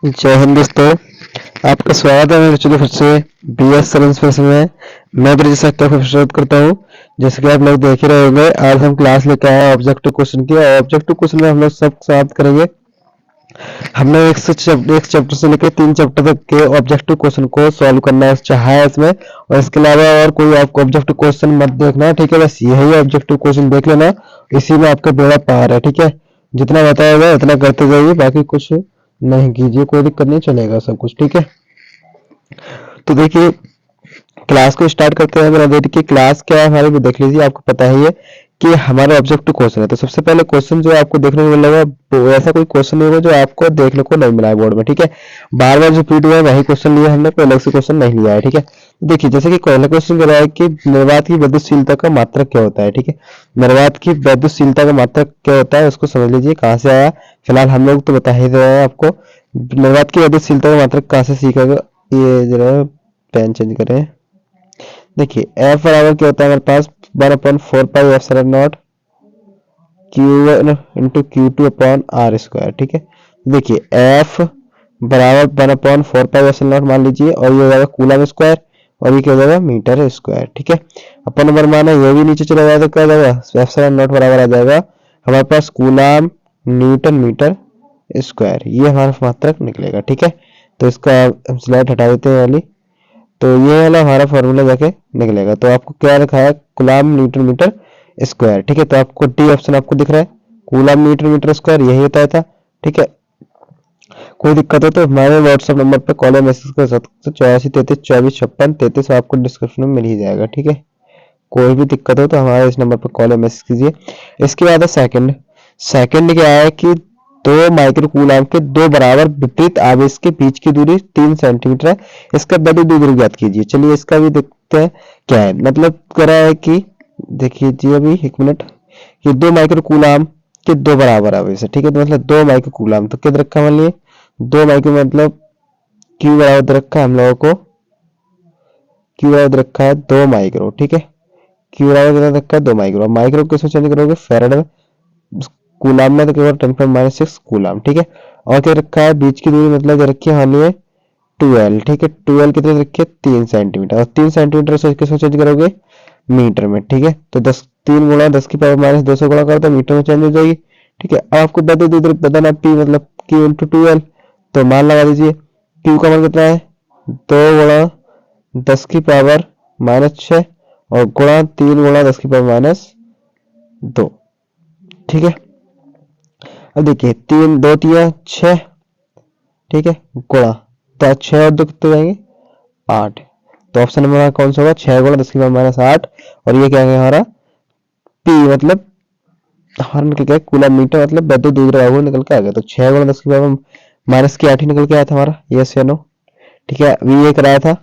जय हिंद दोस्तों। आपका स्वागत है मेरे चलो फिर से BS सर्विस में। मैं ब्रिज सेक्टर को शुरुआत करता हूँ। जैसे कि आप लोग देख ही रहे होंगे, आज हम क्लास लेकर आए हैं ऑब्जेक्टिव क्वेश्चन की, और ऑब्जेक्टिव क्वेश्चन में हम लोग सब समाप्त करेंगे। हमने एक चैप्टर से लेकर 3 चैप्टर तक के ऑब्जेक्टिव क्वेश्चन को सॉल्व करना चाहा है इसमें, और इसके अलावा और कोई आपको ऑब्जेक्टिव क्वेश्चन मत देखना, ठीक है। बस यही ऑब्जेक्टिव क्वेश्चन देख लेना, इसी में आपका बेड़ा पार है, ठीक है। जितना बताया होगा उतना करते जाइए, बाकी कुछ नहीं कीजिए, कोई दिक्कत नहीं, चलेगा सब कुछ, ठीक है। तो देखिए, क्लास को स्टार्ट करते हैं। मेरा देखिए क्लास क्या है हमारी, वो देख लीजिए। आपको पता ही है कि हमारा ऑब्जेक्टिव क्वेश्चन है। तो सबसे पहले क्वेश्चन जो आपको देखने को मिलेगा, वो ऐसा कोई क्वेश्चन नहीं होगा जो आपको देखने को नहीं मिला है बोर्ड में, ठीक है। बार बार जो रिपीट हुआ है वही क्वेश्चन लिया हमने, कोई अलग से क्वेश्चन नहीं लिया है, ठीक है। देखिए, जैसे कि पहला क्वेश्चन कह रहा है कि निर्वात की विद्युतशीलता का मात्रक क्या होता है, ठीक है। निर्वात की विद्युतशीलता का मात्रक क्या होता है, उसको समझ लीजिए कहाँ से आया। फिलहाल हम लोग तो बता ही रहे हैं आपको। निर्वात की विद्युतशीलता का मात्रक कहाँ से सीखेगा, ये जरा पेन चेंज करें। देखिए, एफ बराबर क्या होता है हमारे पास, 1/4 pi epsilon naught Q1 into Q2 upon R square, ठीक है। देखिए, एफ बराबर 1/4 पाई एप्सिलॉन नॉट मान लीजिए, और ये हो जाएगा कूलम स्क्वायर, और ये क्या हो जाएगा मीटर स्क्वायर, ठीक है। अपन नंबर माना ये भी नीचे चला जाएगा तो क्या हो जाएगा, एप्सिलॉन नॉट बराबर आ जाएगा हमारे पास कूलम न्यूटन मीटर स्क्वायर, ये हमारा मात्रक निकलेगा, ठीक है। तो इसका हम स्लाइड हटा देते हैं वाली। तो ये वाला हमारा फॉर्मूला जाके निकलेगा। तो आपको क्या लिखा है, कूलम न्यूटन मीटर स्क्वायर, ठीक है। तो आपको डी ऑप्शन आपको दिख रहा है, कूलम न्यूटन मीटर स्क्वायर, यही होता था, ठीक है। कोई दिक्कत हो तो हमारे व्हाट्सएप नंबर पे कॉल या मैसेज कर सकते हो, 84 33 24 56 33, आपको डिस्क्रिप्शन में मिल ही जाएगा, ठीक है। कोई भी दिक्कत हो तो हमारे इस नंबर पर कॉल या मैसेज कीजिए। इसके बाद है सेकंड। सेकंड क्या है कि 2 माइक्रो कूलम के दो बराबर विपरीत आवेश के बीच की दूरी 3 सेंटीमीटर है, इसका वैद्युत दूरी ज्ञात कीजिए। चलिए इसका भी देखते हैं क्या है। मतलब कह रहा है कि देखिए जी, अभी एक मिनट, ये 2 माइक्रो कूलम के दो बराबर आवेश है, ठीक है। तो मतलब 2 माइक्रो कूलम तो कितना रखा है, मान लिए 2 माइक्रो मतलब क्यू बराबर दे रखा है हम लोगों को, क्यू बराबर दे रखा है 2 माइक्रो, ठीक है। क्यू बराबर कितना रखा है 2 माइक्रो। माइक्रो किसमें चेंज करोगे, फेरेड में। कूलम में तो केवल 10⁻⁶ कूलम, ठीक है। और क्या रखा है, बीच की दूरी मतलब रखी है हमने 12, ठीक है। 12 कितने रखी है, 3 सेंटीमीटर, और 3 सेंटीमीटर से किसमें चेंज करोगे, मीटर में, ठीक है। तो 10 3 गुणा 10⁻² से गुणा करो तो मीटर में चेंज हो जाएगी, ठीक है। अब आपको बता दूसरे बताना पी मतलब क्यू इंटू 12, तो मान लगा दीजिए क्यू का मान कितना है, 2 गुणा 10⁻⁻6 और गुणा 3 गुणा 10⁻², ठीक है। अब देखिए 3 2 3 6, ठीक है, गुणा तो 6 और 2 कितने जाएंगे 8। तो ऑप्शन नंबर कौन सा होगा, 6 गुणा 10⁻⁸ और ये क्या है हमारा पी मतलब हमारा निकल गया कूलम मीटर, मतलब वैद्युत दूरी वो निकल के आ गया। तो 6 गुणा 10⁻⁻8 निकल के आया था हमारा, यस या नो, ठीक है। अभी ये कराया था।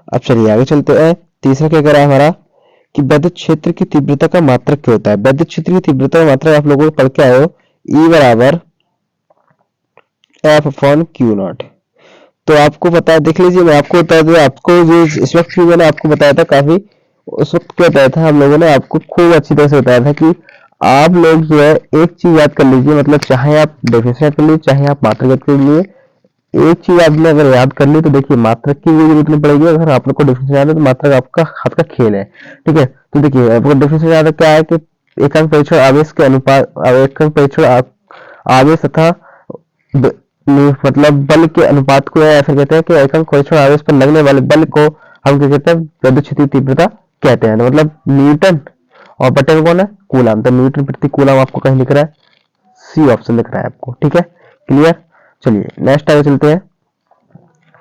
अब चलिए आगे चलते हैं। तीसरा क्या करा है हमारा कि वैद्युत क्षेत्र की तीव्रता का मात्रक क्या होता है। वैद्युत क्षेत्र की तीव्रता का मात्रक आप लोगों को पढ़ के आए हो, ई बराबर एफ अपॉन क्यू नॉट। तो आपको पता है, देख लीजिए, मैं आपको बता दूं, आपको जो इस वक्त भी मैंने आपको बताया था काफी, उस वक्त क्या बताया था हम लोगों ने आपको खूब अच्छी तरह से बताया था कि आप लोग जो है एक चीज याद कर लीजिए, मतलब चाहे आप डेफिनेशन याद कर लीजिए, चाहे आप मात्रक याद कर लीजिए, एक चीज आपने अगर याद कर ली तो देखिए मात्रक की भी जरूरत नहीं पड़ेगी। अगर आप लोग को डेफिनेशन याद है तो मात्रक आपका हाथ का खेल है, ठीक है। तो देखिए आपको डेफिनेशन याद है क्या है कि एकांक परीक्षण आवेश के अनुपात, एकांक परीक्षण आवेश तथा मतलब बल के अनुपात को ऐसा कहते हैं कि एकांक परीक्षण आवेश पर लगने वाले बल को हम क्या कहते हैं, विद्युत क्षेत्र तीव्रता कहते हैं। तो मतलब न्यूटन और बटे में कौन है, कूलम। तो न्यूटन प्रति कूलम आपको कहीं लिख रहा है, सी ऑप्शन लिख रहा है आपको, ठीक है, क्लियर। चलिए नेक्स्ट आगे चलते हैं।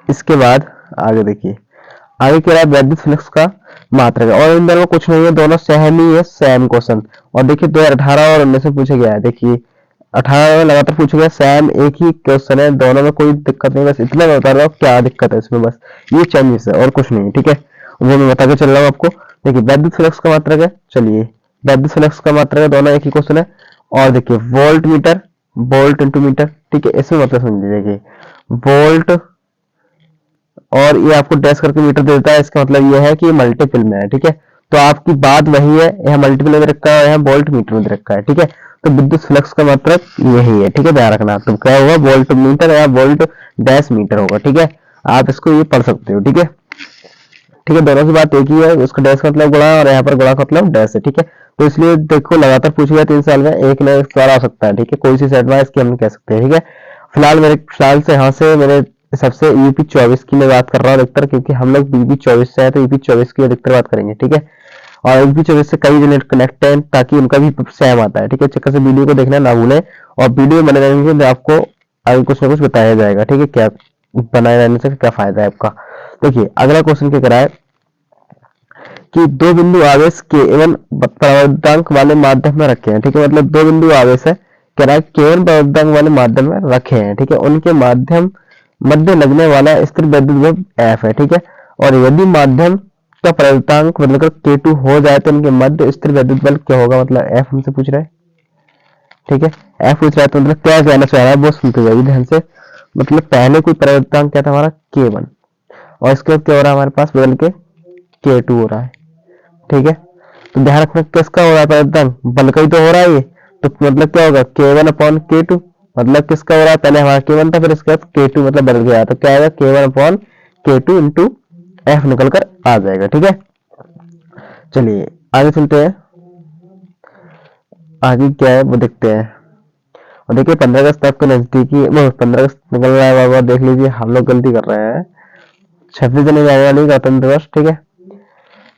इसके बाद आगे देखिए, आगे कह रहा है वैद्युत फ्लक्स का मात्रक है, और इन दोनों कुछ नहीं है, दोनों सेम ही है, सेम क्वेश्चन। और देखिए 2018 और 19 में पूछा गया है। देखिए 18 में लगातार पूछा गया, सेम एक ही क्वेश्चन है, दोनों में कोई दिक्कत नहीं, बस इतना मैं बता रहा हूँ क्या दिक्कत है इसमें, बस ये चेंजेस है और कुछ नहीं, ठीक है। वो मैं बता के चल रहा हूँ आपको। देखिए वैद्युत फ्लक्स का मात्रक है, चलिए वैद्युत फ्लक्स का मात्रक है, दोनों एक ही क्वेश्चन है। और देखिए volt metre, volt into metre, ठीक है। इसमें मतलब समझ लीजिए वोल्ट, और ये आपको डैश करके मीटर देता है, इसका मतलब ये है कि ये मल्टीपल में है, ठीक है। तो आपकी बात वही है, यहाँ मल्टीपल में दे रखा है, यहाँ वोल्ट मीटर में दे रखा है, ठीक है। तो विद्युत फ्लक्स का मतलब यही है, ठीक है, ध्यान रखना। तो क्या होगा, वोल्ट मीटर या वोल्ट डैश मीटर होगा, ठीक है। आप इसको ये पढ़ सकते हो, ठीक है। ठीक है, दोनों की बात एक ही है, उसका डैश का मतलब गुणा और यहाँ पर गुणा का मतलब डैश है, ठीक है। तो इसलिए देखो लगातार पूछा गया 3 साल में, एक ना एक सवाल आ सकता है, ठीक है। कोई सी सेट वाइज की हम कह सकते हैं, ठीक है। फिलहाल से यहाँ से मेरे सबसे यूपी 24 की मैं बात कर रहा हूँ अधिकतर, क्योंकि हम लोग बीबी 24 से है, तो यूपी 24 की अधिकतर बात करेंगे, ठीक है। और यूपी 24 से कई यूनिट कनेक्ट हैं, ताकि उनका भी सेम आता है, ठीक है। चक्कर से वीडियो को देखना ना भूलें, और वीडियो बने रहने से आपको आगे कुछ ना कुछ बताया जाएगा, ठीक है। क्या बनाए रहने से क्या फायदा है आपका। देखिए अगला क्वेश्चन क्या करा है कि दो बिंदु आवेश के एवं प्रवर्धक वाले माध्यम में रखे हैं, ठीक है। मतलब दो बिंदु आवेश है, कह रहा है केवल प्रवर्धक वाले माध्यम में रखे हैं, ठीक है। उनके माध्यम मध्य लगने वाला स्थिर वैद्युत बल F है, ठीक है। और यदि माध्यम का प्रवर्तक मतलब K2 हो जाए तो उनके मध्य स्थिर वैद्युत बल क्या होगा, मतलब F हमसे पूछ रहा है, ठीक है। F पूछ रहा है तो मतलब क्या कहना चाह रहा है वो सुनते जाइए ध्यान से। मतलब पहले कोई प्रवर्तक क्या था हमारा K1, और इसके बाद क्या हो रहा है हमारे पास बदल के K2 हो रहा है, ठीक है। तो ध्यान रखना किसका हो रहा था एकदम बल का ही तो हो रहा है ये। तो मतलब क्या होगा K1/K2, मतलब किसका हो रहा है, पहले हमारा K1 था, फिर इसके बाद K2 मतलब बदल गया, तो क्या आएगा K1/K2 इंटू F निकल कर आ जाएगा, ठीक है। चलिए आगे चलते हैं, आगे क्या है वो देखते हैं। और देखिए 15 अगस्त आपके नजदीकी वो 15 अगस्त निकल रहा है, बाबा देख लीजिए हम लोग गलती कर रहे हैं। 26 जनवरी आने वाली गणतंत्र दिवस, ठीक है।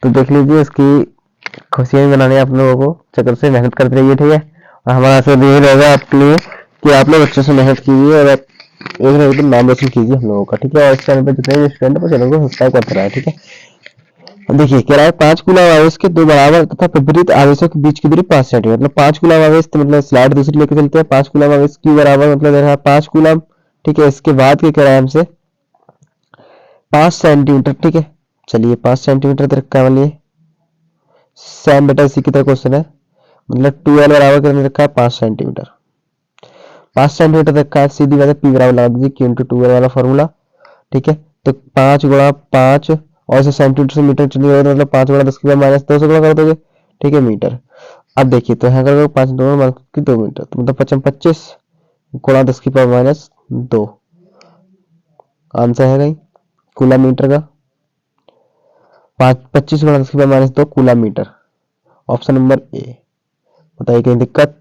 तो देख लीजिए इसकी खुशियां मनाने आप लोगों को चक्कर से मेहनत करते रहिए, ठीक है। और हमारा आशीर्वाद यही रहेगा आपके लिए कि आप लोग अच्छे से मेहनत कीजिए और एक ना एक दिन नाम रोशन कीजिए हम लोगों का, ठीक है। और इस चैनल पर जितने भी स्टूडेंट है चैनल को सब्सक्राइब करते रहे, ठीक है। देखिए कह रहा है 5 कूलम आवेश के दो बराबर तथा विपरीत आवेशों के बीच की दूरी 5 सेंटीमीटर। मतलब 5 कूलम आवेश, तो मतलब स्लाइड दूसरी लेके चलते हैं। 5 कूलम आवेश की बराबर मतलब दे रहा है 5 कूलम, ठीक है। इसके बाद क्या कह रहा है हमसे 5 सेंटीमीटर, ठीक है। चलिए 5 सेंटीमीटर दे रखा है, वाली सेम बेटा इसी की तरह क्वेश्चन है। मतलब 2l बराबर करने रखा है 5 सेंटीमीटर, 5 सेंटीमीटर रखा है, सीधी बात है पी बराबर लगा दीजिए Q इंटू 2l वाला फॉर्मूला, ठीक है। तो 5 × 5 और इसे सेंटीमीटर से मीटर चेंज करोगे मतलब 5 × 10⁻² से गुणा कर दोगे, ठीक है, मीटर। अब देखिए तो यहाँ करोगे 5×2 = 2 मीटर, तो मतलब 25 गुणा 10⁻², आंसर है कहीं कूलम मीटर का। 25 गुणा 10⁻² coulomb metre, option number A. बताइए कहीं दिक्कत,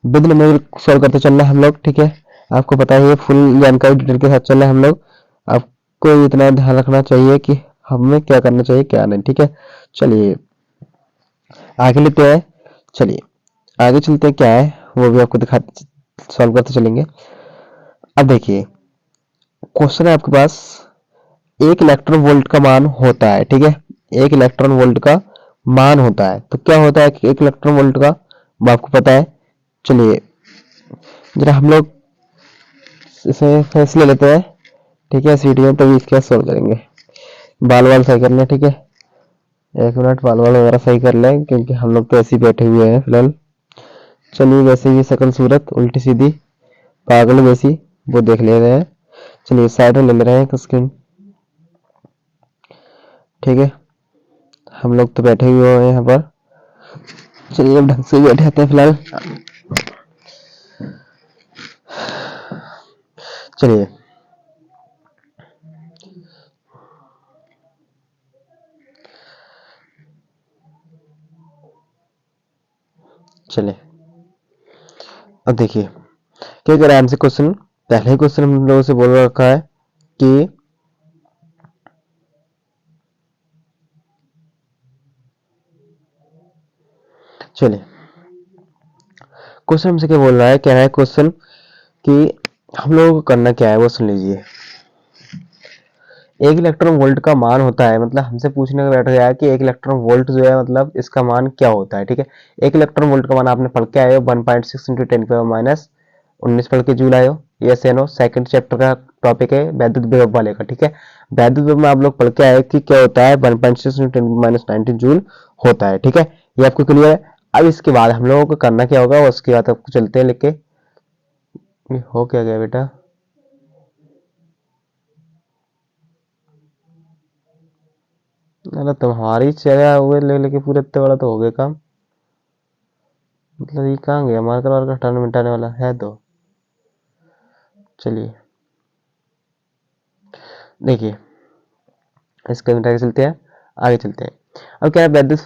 विद नंबर सॉल्व करते चलना हम लोग, ठीक है। आपको पता है फुल जानकारी डिटेल के साथ चल रहे हैं हम लोग। आपको इतना ध्यान रखना चाहिए कि हमें क्या करना चाहिए क्या नहीं, ठीक है। चलिए आगे लेते हैं, चलिए आगे चलते हैं, क्या है वो भी आपको दिखा सॉल्व करते चलेंगे। अब देखिए क्वेश्चन है आपके पास, एक इलेक्ट्रॉन वोल्ट का मान होता है, ठीक है। एक इलेक्ट्रॉन वोल्ट का मान होता है, तो क्या होता है कि एक इलेक्ट्रॉन वोल्ट का, वो आपको पता है। चलिए जरा हम लोग इसे फैसले लेते हैं, ठीक है। इस वीडियो में तभी इसके सॉल्व करेंगे। बाल वाल सही कर लें, ठीक है। 1 मिनट बाल वाल वगैरह सही कर लें, क्योंकि हम लोग तो ऐसे ही बैठे हुए हैं फिलहाल। चलिए वैसे ही शकल सूरत उल्टी सीधी पागल जैसी वो देख ले रहे हैं। चलिए साइड में ले रहे हैं स्क्रीन, ठीक है। हम लोग तो बैठे हुए हैं यहाँ पर, चलिए अब ढंग से बैठे हैं फिलहाल। चलिए चलिए अब देखिए क्या कह रहा है हमसे क्वेश्चन। पहले ही क्वेश्चन हम लोगों से बोल रखा है कि चलिए क्वेश्चन हमसे क्या बोल रहा है, कह रहा है क्वेश्चन कि हम लोगों को करना क्या है वो सुन लीजिए। एक इलेक्ट्रॉन वोल्ट का मान होता है, मतलब हमसे पूछने का बैठ गया है कि एक इलेक्ट्रॉन वोल्ट जो है मतलब इसका मान क्या होता है, ठीक है। एक इलेक्ट्रॉन वोल्ट का मान आपने पढ़ के आए हो 1.6 × 10⁻⁻19 पढ़ के जूल आए हो, यस या नो। सेकंड चैप्टर का टॉपिक है वैद्युत विभव वाले का, ठीक है। वैद्युत विभव में आप लोग पढ़ के आए कि क्या होता है 1.6 × 10⁻19 जूल होता है, ठीक है। ये आपको क्लियर है। अब इसके बाद हम लोगों को करना क्या होगा, उसके बाद आपको चलते हैं लेके। हो क्या गया बेटा, अरे तुम्हारी चेहरा हुए ले लेके पूरे इतने बड़ा तो हो गया काम। मतलब ये कहाँ गया मार्कर वार्कर हटाने मिटाने वाला है तो। चलिए देखिए इसके मिटा के चलते हैं, आगे चलते हैं। अब क्या है, वैद्युत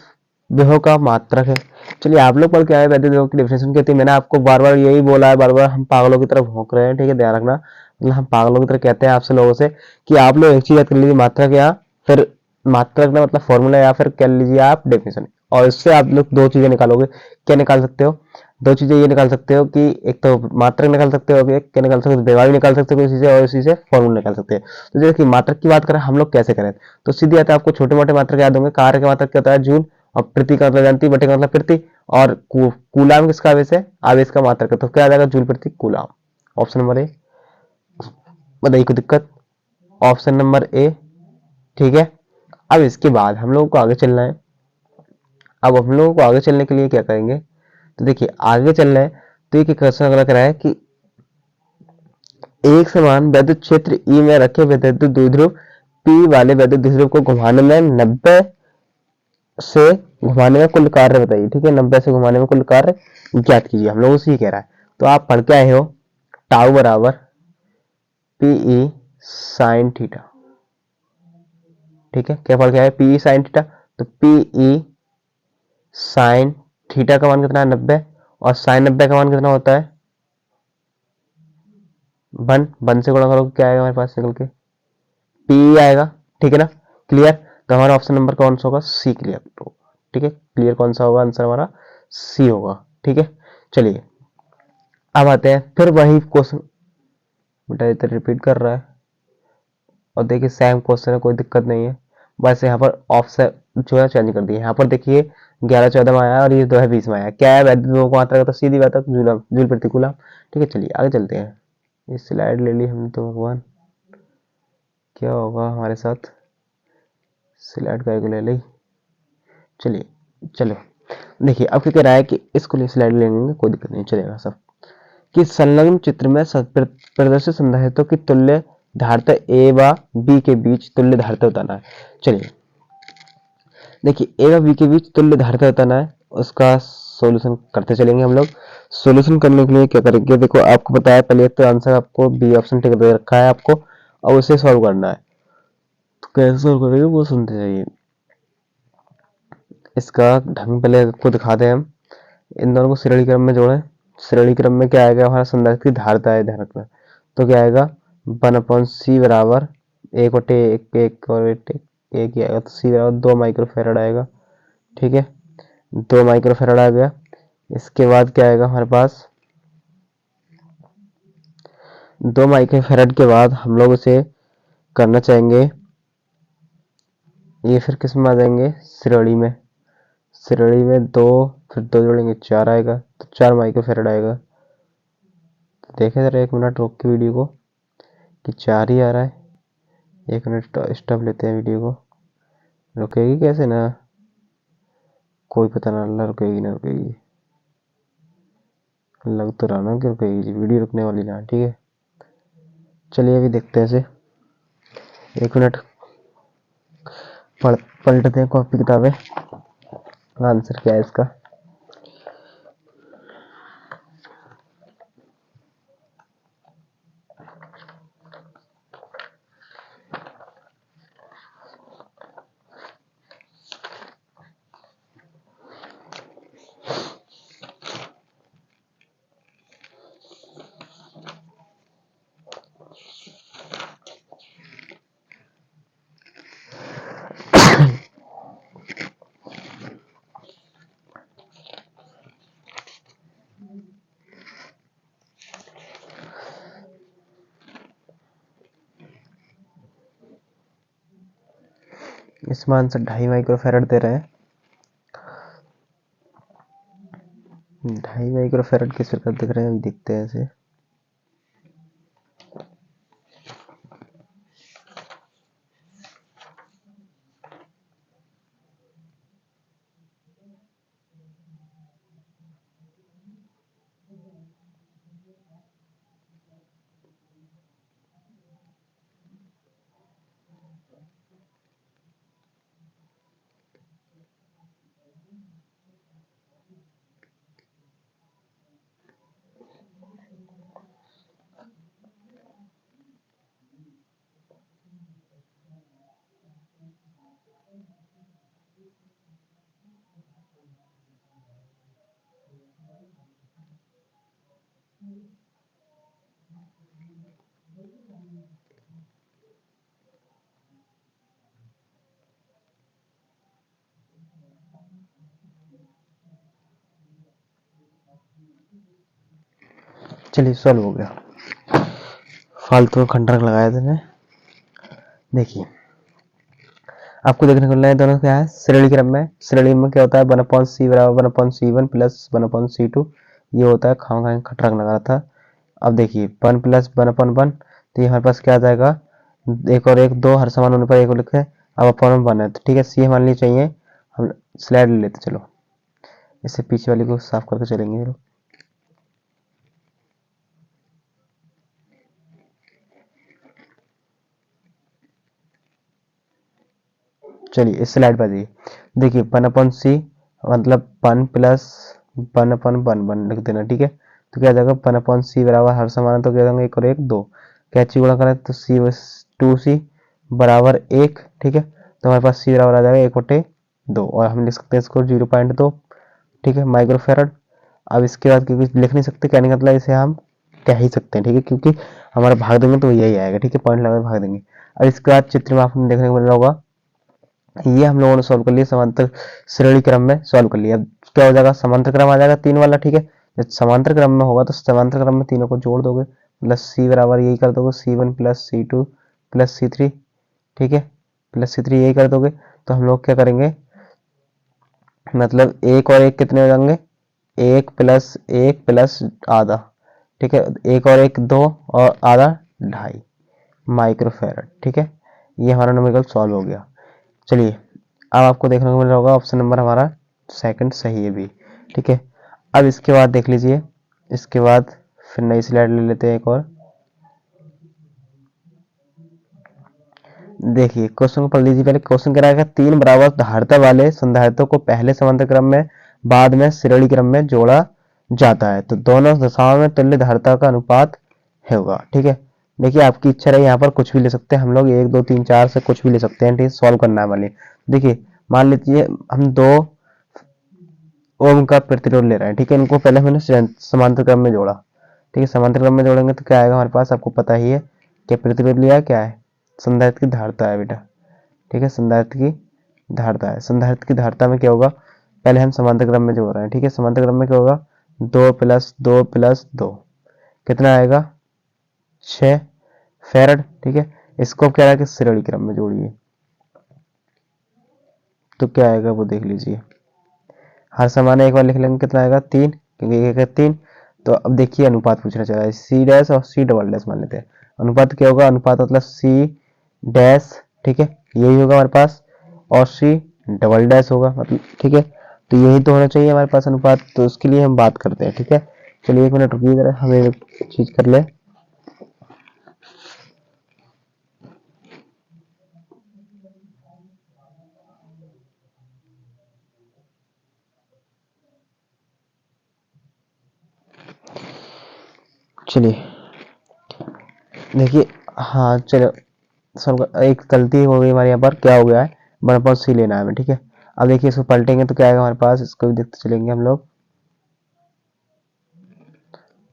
विभव का मात्रक है। चलिए आप लोग पर क्या है वैद्युत विभव की डिफिनेशन कहती है, मैंने आपको बार बार यही बोला है, बार बार हम पागलों की तरह भौंक रहे हैं, ठीक है ध्यान रखना। मतलब हम पागलों की तरह कहते हैं आपसे लोगों से कि आप लोग एक चीज याद कर लीजिए, मात्रक या फिर मात्रक ना मतलब फॉर्मूला या फिर कह लीजिए आप डेफिनेशन, और इससे आप लोग दो चीजें निकालोगे। क्या निकाल सकते हो, दो चीजें ये निकाल सकते हो कि एक तो मात्रक निकाल सकते हो, एक क्या निकाल सकते हो, व्यवहार निकाल सकते हो इसी से, और इसी से फॉर्मूला निकाल सकते हैं। तो जैसे कि मात्रक की बात करें हम लोग कैसे करें, तो सीधी बात है, आपको छोटे मोटे मात्रक याद होंगे। कार्य का मात्रक क्या होता है जूल, और प्रति का मतलब जानती, बटे का मतलब प्रति, और कूलाम किसका आवेश है, आवेश का मात्रक है, तो क्या आ जाएगा जूल प्रति कूलाम। ऑप्शन नंबर ए, बताइए कोई दिक्कत, ऑप्शन नंबर ए, ठीक है। अब इसके बाद हम लोगों को आगे चलना है। अब हम लोगों को आगे चलने के लिए क्या करेंगे, तो देखिए आगे चलना है तो एक क्वेश्चन अगला करा है कि एक समान वैद्युत क्षेत्र ई में रखे विद्युत द्विध्रुव पी वाले वैद्युत द्विध्रुव को घुमाने में 90 से घुमाने में कुल कार्य बताइए, ठीक है 90 से घुमाने में कुल कार्य ज्ञात कीजिए, हम लोगों से ही कह रहा है। तो आप पढ़ के आए हो टाउ बराबर पीई साइन थीटा, ठीक है क्या पढ़ के आए पीई साइन थीटा, तो पीई साइन थीटा का मान कितना है 90, और साइन 90 का मान कितना होता है 1, 1 से गुणा करोगे क्या आएगा हमारे पास निकल के पी आएगा, ठीक है ना। क्लियर, तो हमारा ऑप्शन नंबर कौन सा होगा, सी क्लियर होगा, ठीक है क्लियर कौन सा होगा आंसर हमारा सी होगा, ठीक है। चलिए अब आते हैं फिर वही क्वेश्चन, बेटा इधर रिपीट कर रहा है, और देखिए सेम क्वेश्चन है कोई दिक्कत नहीं है, बस यहाँ पर ऑप्शन जो है चेंज कर दिए। यहाँ पर देखिए 11-14 में आया और ये 2 है 20 में आया, क्या है वैद्युत विभव को मात्रा का, तो सीधी बात है जूल जूल प्रति कूलम, ठीक है। चलिए आगे चलते हैं, ये स्लाइड ले ली हमने तो भगवान क्या होगा हमारे साथ, स्लाइड का ले ली। चलिए चलो देखिए अब क्या कह रहा है कि इसको लिए स्लाइड लेंगे कोई दिक्कत नहीं चलेगा सब, कि संलग्न चित्र में प्रदर्शित संधारित्रों की तुल्य धारिता ए व बी के बीच तुल्य धारिता बताना है। चलिए देखिए ए व बी के बीच तुल्य धारिता बताना है, उसका सॉल्यूशन करते चलेंगे हम लोग। सॉल्यूशन करने के लिए क्या करेंगे, देखो आपको बताया पहले तो आंसर आपको बी ऑप्शन टिक दे रखा है आपको, और उसे सॉल्व करना है। तो कैसे सॉल्व करेंगे वो सुनते जाइए। इसका ढंग पहले आपको दिखा दें हम, इन दोनों को श्रेणी क्रम में जोड़ें। श्रेणी क्रम में क्या आएगा हमारा संधारित्र की धारिता है ध्यान रखना, तो क्या आएगा 1/c बराबर 1/1 1 और 1 ही आएगा, तो c बराबर 2 माइक्रोफेराड आएगा, ठीक है 2 माइक्रोफेराड आ गया। इसके बाद क्या आएगा हमारे पास 2 माइक्रोफेराड के बाद हम लोग उसे करना चाहेंगे, ये फिर किस में आ जाएंगे श्रेणी में, श्रेणी में 2 फिर 2 जोड़ेंगे 4 आएगा, तो 4 माइक्रोफेराड आएगा। तो देखें जरा 1 मिनट रोक के वीडियो को कि 4 ही आ रहा है, 1 मिनट स्टॉप लेते हैं वीडियो को, रुकेगी कैसे ना कोई पता ना, अल्लाह रुकेगी ना रुकेगी, लग तो रहा ना कि रुकेगी जी, वीडियो रुकने वाली ना, ठीक है। चलिए अभी देखते हैं इसे, 1 मिनट पलटते हैं कॉपी किताबें, आंसर क्या है इसका। इसमें आंसर 2.5 माइक्रोफेराड दे रहे हैं, 2.5 माइक्रोफेराड किस प्रकार दिख रहे हैं अभी देखते हैं इसे। चलिए सॉल्व हो गया, फालतू में खंडर लगाया था। देखिए आपको देखने को मिल रहा है दोनों क्या है, श्रेणी क्रम में। श्रेणी में क्या होता है, 1/c बराबर 1/c1 प्लस 1/c2, ये होता है। खाम खटरंग लगा रहा था। अब देखिए 1 प्लस 1/1, तो ये हमारे पास क्या आ जाएगा, एक और एक दो, हर समान होने पर एक लिखे। अब अपन 1 है तो ठीक है, सी हमारे लिए चाहिए। हम स्लाइड ले लेते, चलो इससे पीछे वाली को साफ करके चलेंगे। चलो चलिए इस स्लाइड पर आइए। देखिए 1/c मतलब 1 प्लस 1/1 लिख देना, ठीक है। तो क्या जाएगा 1/c बराबर हर समान है तो क्या जाएगा एक और एक दो, कैची गुणा करें तो c 2c बराबर 1, ठीक है। तो हमारे पास c बराबर आ जाएगा 1/2, और हम लिख सकते हैं इसको 0.2, ठीक है, माइक्रोफेरड। अब इसके बाद क्योंकि लिख नहीं सकते, कहने का मतलब इसे हम कह ही सकते हैं, ठीक है, क्योंकि हमारा भाग देंगे तो यही आएगा, ठीक है, पॉइंट लगा भाग देंगे। अब इसके बाद चित्र में आपको देखने को मिल रहा होगा, ये हम लोगों ने सॉल्व कर लिया, समांतर श्रेणी क्रम में सॉल्व कर लिया। अब क्या हो जाएगा, समांतर क्रम आ जाएगा 3 वाला, ठीक है। जब समांतर क्रम में होगा तो समांतर क्रम में तीनों को जोड़ दोगे, मतलब c बराबर यही कर दोगे c1 plus c2 plus c3, ठीक है, प्लस c3 यही कर दोगे। तो हम लोग क्या करेंगे, मतलब एक और एक कितने हो जाएंगे, एक प्लस आधा, ठीक है, एक और एक दो, और आधा 2.5 माइक्रोफेरड, ठीक है। ये हमारा न्यूमेरिकल सॉल्व हो गया। चलिए अब आपको देखने को मिल रहा होगा ऑप्शन नंबर हमारा सेकंड सही है भी, ठीक है। अब इसके बाद देख लीजिए, इसके बाद फिर नई स्लाइड ले लेते हैं एक और। देखिए क्वेश्चन को पढ़ लीजिए पहले। क्वेश्चन कह रहा है 3 बराबर धारिता वाले संधारित्रों को पहले समांतर क्रम में बाद में श्रेणी क्रम में जोड़ा जाता है तो दोनों दशाओं में तुल्य धारिता का अनुपात होगा, ठीक है। देखिए आपकी इच्छा रही, यहाँ पर कुछ भी ले सकते हैं हम लोग, 1 2 3 4 से कुछ भी ले सकते हैं, ठीक है, सॉल्व करना है वाले। देखिए मान लीजिए हम 2 ओम का प्रतिरोध ले रहे हैं, ठीक है, इनको पहले हमने समांतर क्रम में जोड़ा, ठीक है। समांतर क्रम में जोड़ेंगे तो क्या आएगा हमारे पास, आपको पता ही है क्या प्रतिरोध लिया क्या है, संधारित्र की धारिता है बेटा, ठीक है, संधारित्र की धारिता है। संधारित्र की धारिता में क्या होगा, पहले हम समांतर क्रम में जोड़ रहे हैं, ठीक है। समांतर क्रम में क्या होगा, 2 प्लस 2 प्लस 2 कितना आएगा 6 फेरड, ठीक है। इसको क्या है कि श्रेणी क्रम में जोड़िए तो क्या आएगा वो देख लीजिए। हर समान एक बार लिख लेंगे, कितना आएगा 3, क्योंकि एक है 3। तो अब देखिए अनुपात पूछना चाह रहा है, सी डैश और सी डबल डैश मान लेते हैं। अनुपात क्या होगा, अनुपात मतलब सी डैश, ठीक है, यही होगा हमारे पास, और सी डबल डैश होगा मतलब, ठीक है। तो यही तो होना चाहिए हमारे पास अनुपात, तो उसके लिए हम बात करते हैं, ठीक है। चलिए 1 मिनट रुकिए जरा, हमें एक चीज कर ले। चलिए देखिए, हाँ चलो सब एक गलती हो गई हमारे यहाँ पर, क्या हो गया है, 1/c लेना है हमें, ठीक है। अब देखिए इसको पलटेंगे तो क्या आएगा हमारे पास, इसको भी देखते चलेंगे हम लोग।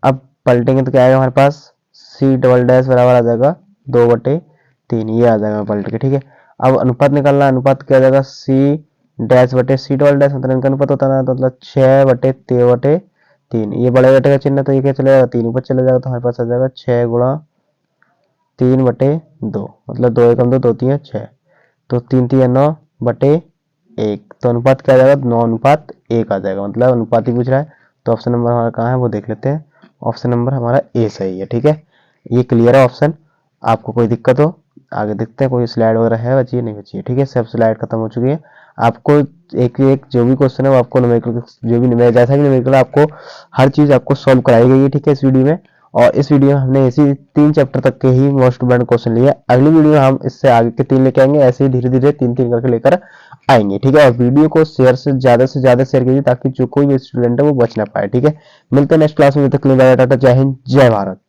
अब पलटेंगे तो क्या आएगा हमारे पास, सी डबल डैश बराबर आ जाएगा 2/3, ये आ जाएगा पलट के, ठीक है। अब अनुपात निकालना है, अनुपात क्या आ जाएगा, सी डैश बटे सी डबल डैश, मतलब इनका अनुपात होता है ना, तो मतलब 6/3, ये बड़े बटे का चिन्ह तो ये क्या चलेगा 3 ऊपर चले जाएगा, तो हमारे पास आ जाएगा 6 गुणा 3/2, मतलब 2 एकम 2 2 3 6, तो 3 3 9/1, तो अनुपात क्या आ जाएगा 9:1 आ जाएगा, मतलब अनुपात ही पूछ रहा है। तो ऑप्शन नंबर हमारा कहाँ है वो देख लेते हैं, ऑप्शन नंबर हमारा ए सही है, ठीक है। ये क्लियर है ऑप्शन। आपको कोई दिक्कत हो आगे देखते हैं, कोई स्लाइड वगैरह है बची है नहीं बची है, ठीक है, सब स्लाइड खत्म हो चुकी है। आपको एक एक जो भी क्वेश्चन है वो आपको न्यूमेरिकल, जो भी जैसा भी न्यूमेरिकल आपको हर चीज आपको सॉल्व कराई गई है, ठीक है, इस वीडियो में। और इस वीडियो में हमने इसी 3 चैप्टर तक के ही मोस्ट इंपोर्टेंट क्वेश्चन लिए। अगली वीडियो में हम इससे आगे के 3 लेके आएंगे, ऐसे ही धीरे धीरे 3 करके लेकर आएंगे, ठीक है। और वीडियो को से ज्यादा शेयर कीजिए ताकि जो कोई भी स्टूडेंट है वो बच ना पाए, ठीक है। मिलते हैं नेक्स्ट क्लास में, तक के लिए बाय, टाटा, जय हिंद जय भारत।